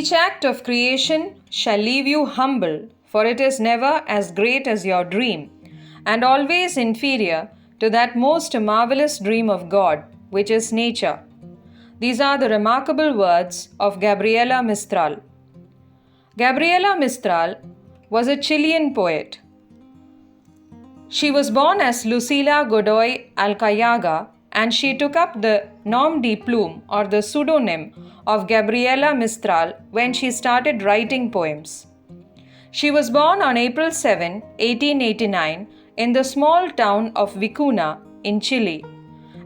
Each act of creation shall leave you humble, for it is never as great as your dream, and always inferior to that most marvelous dream of God, which is nature. These are the remarkable words of Gabriela Mistral. Gabriela Mistral was a Chilean poet. She was born as Lucila Godoy Alcayaga, and she took up the nom de plume or the pseudonym of Gabriela Mistral when she started writing poems. She was born on April 7, 1889 in the small town of Vicuna in Chile,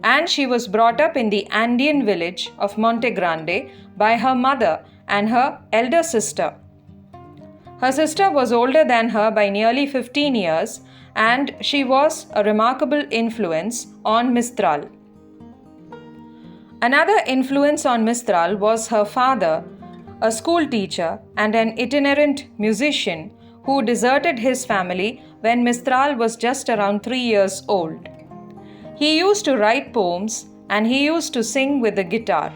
and she was brought up in the Andean village of Monte Grande by her mother and her elder sister. Her sister was older than her by nearly 15 years, and she was a remarkable influence on Mistral. Another influence on Mistral was her father, a school teacher and an itinerant musician who deserted his family when Mistral was just around 3 years old. He used to write poems and he used to sing with the guitar.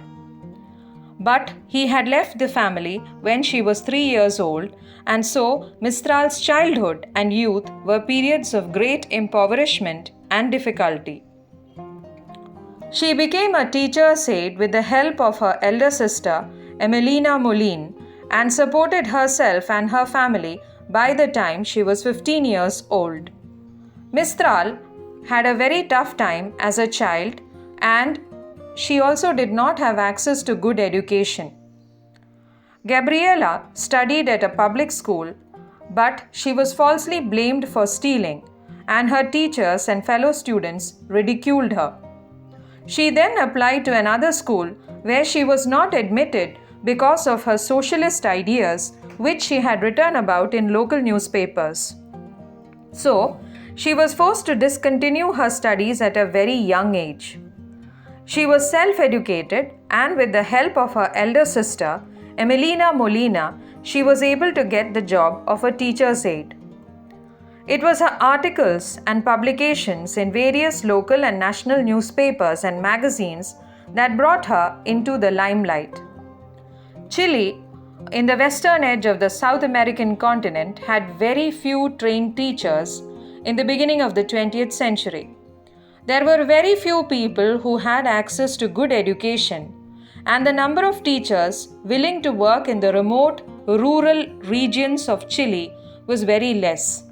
But he had left the family when she was 3 years old, and so Mistral's childhood and youth were periods of great impoverishment and difficulty. She became a teacher's aide with the help of her elder sister, Emelina Molin, and supported herself and her family by the time she was 15 years old. Mistral had a very tough time as a child, and she also did not have access to good education. Gabriela studied at a public school, but she was falsely blamed for stealing, and her teachers and fellow students ridiculed her. She then applied to another school where she was not admitted because of her socialist ideas, which she had written about in local newspapers. So, she was forced to discontinue her studies at a very young age. She was self-educated, and with the help of her elder sister, Emelina Molina, she was able to get the job of a teacher's aide. It was her articles and publications in various local and national newspapers and magazines that brought her into the limelight. Chile, in the western edge of the South American continent, had very few trained teachers in the beginning of the 20th century. There were very few people who had access to good education, and the number of teachers willing to work in the remote rural regions of Chile was very less.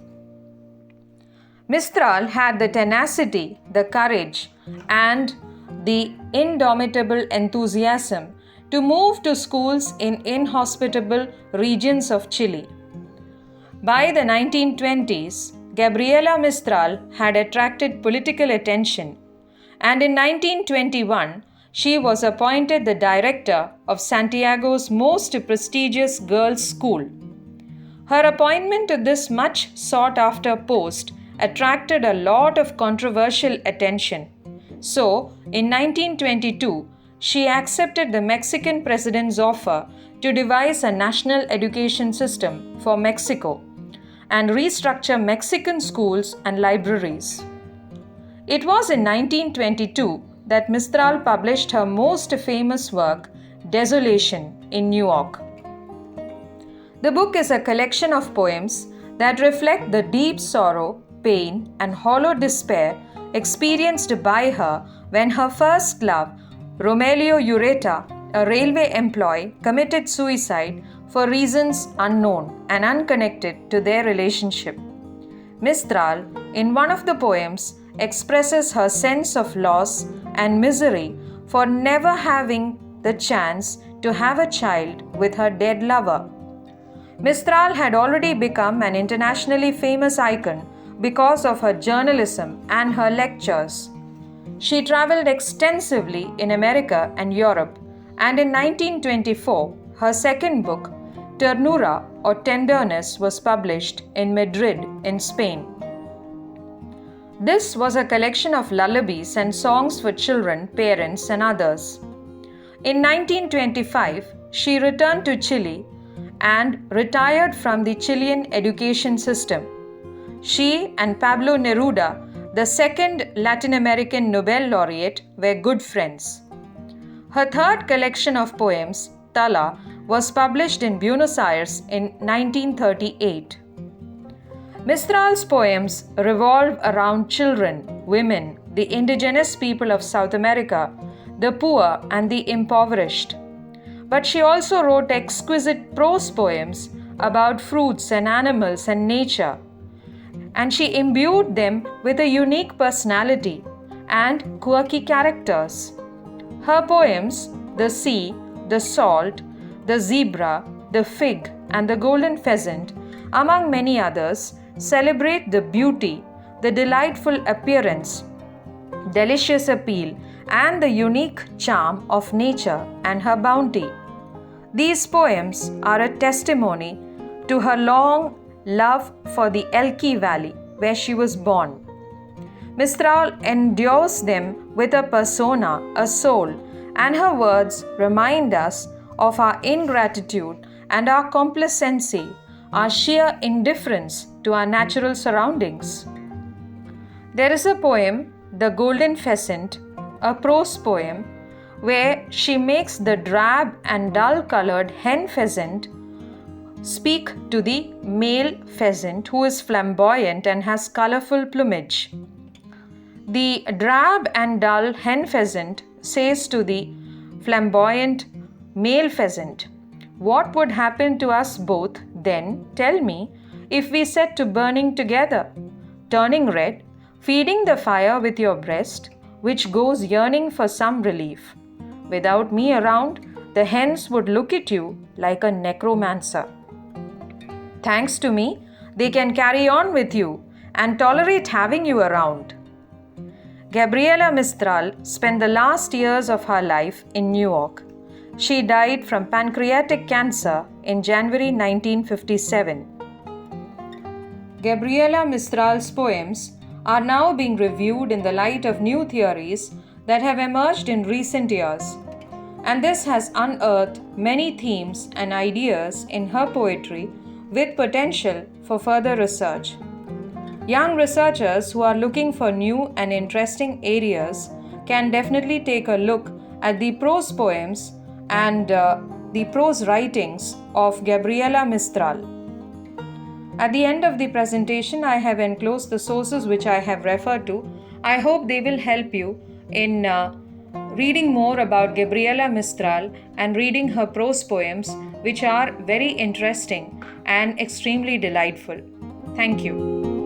Mistral had the tenacity, the courage, and the indomitable enthusiasm to move to schools in inhospitable regions of Chile. By the 1920s, Gabriela Mistral had attracted political attention, and in 1921, she was appointed the director of Santiago's most prestigious girls' school. Her appointment to this much sought-after post attracted a lot of controversial attention. So, in 1922, she accepted the Mexican president's offer to devise a national education system for Mexico and restructure Mexican schools and libraries. It was in 1922 that Mistral published her most famous work, Desolation, in New York. The book is a collection of poems that reflect the deep sorrow, pain, and hollow despair experienced by her when her first love, Romelio Ureta, a railway employee, committed suicide for reasons unknown and unconnected to their relationship. Mistral, in one of the poems, expresses her sense of loss and misery for never having the chance to have a child with her dead lover. Mistral had already become an internationally famous icon because of her journalism and her lectures. She traveled extensively in America and Europe, and in 1924, her second book, Ternura or Tenderness, was published in Madrid, in Spain. This was a collection of lullabies and songs for children, parents, and others. In 1925, she returned to Chile and retired from the Chilean education system. She and Pablo Neruda, the second Latin American Nobel laureate, were good friends. Her third collection of poems, Tala, was published in Buenos Aires in 1938. Mistral's poems revolve around children, women, the indigenous people of South America, the poor and the impoverished. But she also wrote exquisite prose poems about fruits and animals and nature, and she imbued them with a unique personality and quirky characters. Her poems, The Sea, The Salt, The Zebra, The Fig, and The Golden Pheasant, among many others, celebrate the beauty, the delightful appearance, delicious appeal, and the unique charm of nature and her bounty. These poems are a testimony to her long love for the Elqui Valley, where she was born. Mistral endures them with a persona, a soul, and her words remind us of our ingratitude and our complacency, our sheer indifference to our natural surroundings. There is a poem, The Golden Pheasant, a prose poem, where she makes the drab and dull-colored hen pheasant speak to the male pheasant who is flamboyant and has colorful plumage. The drab and dull hen pheasant says to the flamboyant male pheasant, "What would happen to us both then, tell me, if we set to burning together, turning red, feeding the fire with your breast, which goes yearning for some relief? Without me around, the hens would look at you like a necromancer. Thanks to me, they can carry on with you and tolerate having you around." Gabriela Mistral spent the last years of her life in New York. She died from pancreatic cancer in January 1957. Gabriela Mistral's poems are now being reviewed in the light of new theories that have emerged in recent years, and this has unearthed many themes and ideas in her poetry with potential for further research. Young researchers who are looking for new and interesting areas can definitely take a look at the prose poems and the prose writings of Gabriela Mistral. At the end of the presentation, I have enclosed the sources which I have referred to. I hope they will help you in reading more about Gabriela Mistral and reading her prose poems, which are very interesting and extremely delightful. Thank you.